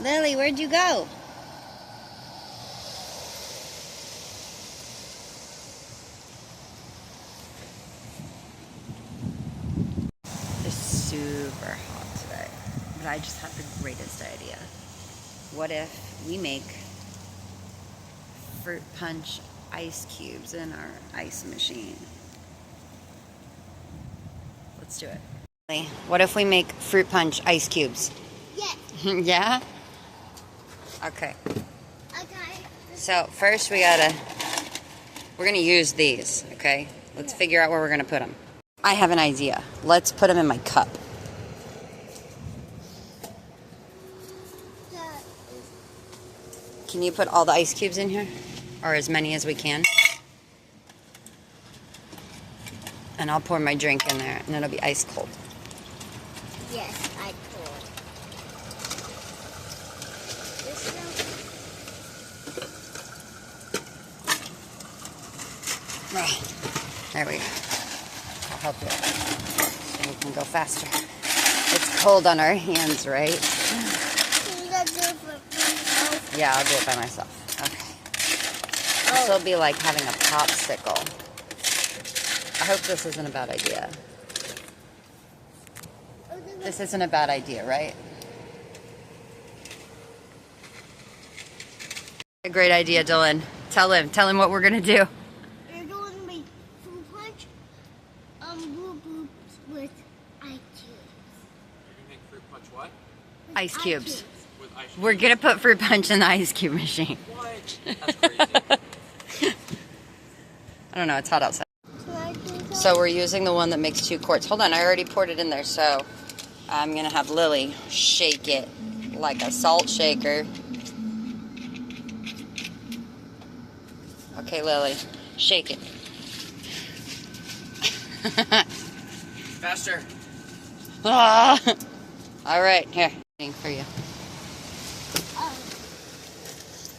Lily, where'd you go? It's super hot today, but I just had the greatest idea. What if we make fruit punch ice cubes in our ice machine? Let's do it. What if we make fruit punch ice cubes? Yes. Yeah? Okay. Okay. So first we're gonna use these, okay? Let's figure out where we're gonna put them. I have an idea. Let's put them in my cup. Can you put all the ice cubes in here? Or as many as we can? And I'll pour my drink in there and it'll be ice cold. Yes, I could. There we go. I'll help you. So we can go faster. It's cold on our hands, right? Can you guys do it for myself? Yeah, I'll do it by myself. Okay. This will be like having a popsicle. I hope this isn't a bad idea. This isn't a bad idea, right? A great idea, Dylan. Tell him what we're gonna do. You're going to make fruit punch, blue boots with ice cubes. You're gonna make fruit punch what? With Ice cubes. With ice We're gonna put fruit punch in the ice cube machine. What? That's crazy. I don't know, it's hot outside. Can I do that? So we're using the one that makes 2 quarts. Hold on, I already poured it in there, so I'm gonna have Lily shake it like a salt shaker. Okay, Lily, shake it. Faster. Ah. All right, here, for you.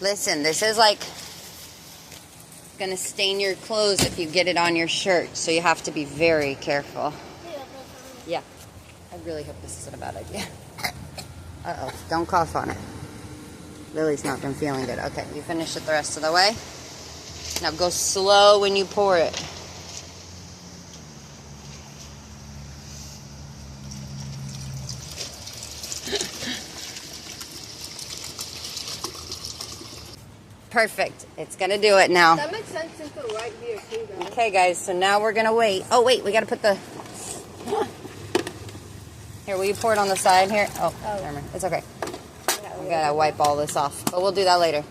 Listen, this is like gonna stain your clothes if you get it on your shirt, so you have to be very careful. Yeah, I really hope this isn't a bad idea. Uh-oh, don't cough on it. Lily's not been feeling good. Okay, you finish it the rest of the way. Now go slow when you pour it. Perfect. It's gonna do it now. That makes sense since we're right here too, though. Okay, guys, so now we're gonna wait. Oh, wait, we gotta put the... Here, will you pour it on the side here? Oh, never mind. It's okay. We gotta wipe all this off, but we'll do that later.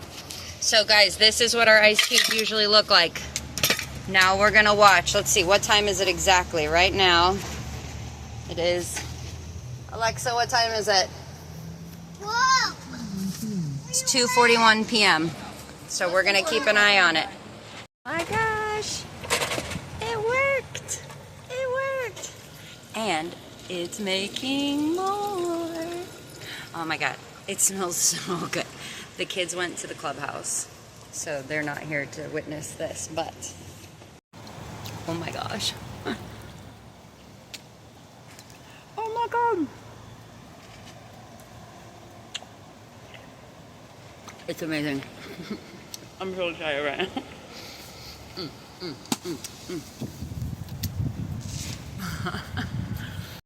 So, guys, this is what our ice cubes usually look like. Now we're gonna watch. Let's see, what time is it exactly? Right now, it is... Alexa, what time is it? Whoa! It's 2:41 p.m. So we're gonna keep an eye on it. My gosh, it worked. It worked. And it's making more. Oh my God, it smells so good. The kids went to the clubhouse, so they're not here to witness this, but oh my gosh. Oh my God. It's amazing. I'm so tired right now.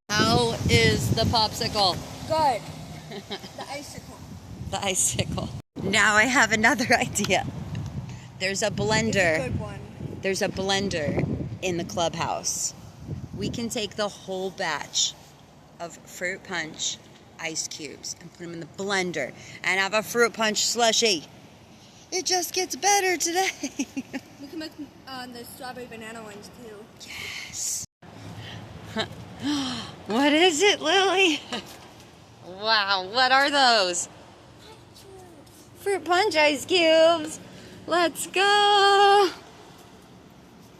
How is the popsicle? Good. The icicle. The icicle. Now I have another idea. There's a blender. Good one. There's a blender in the clubhouse. We can take the whole batch of fruit punch ice cubes and put them in the blender and have a fruit punch slushie. It just gets better today. We can make the strawberry banana ones too. Yes. What is it, Lily? Wow, what are those? Fruit punch ice cubes. Let's go.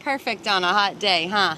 Perfect on a hot day, huh?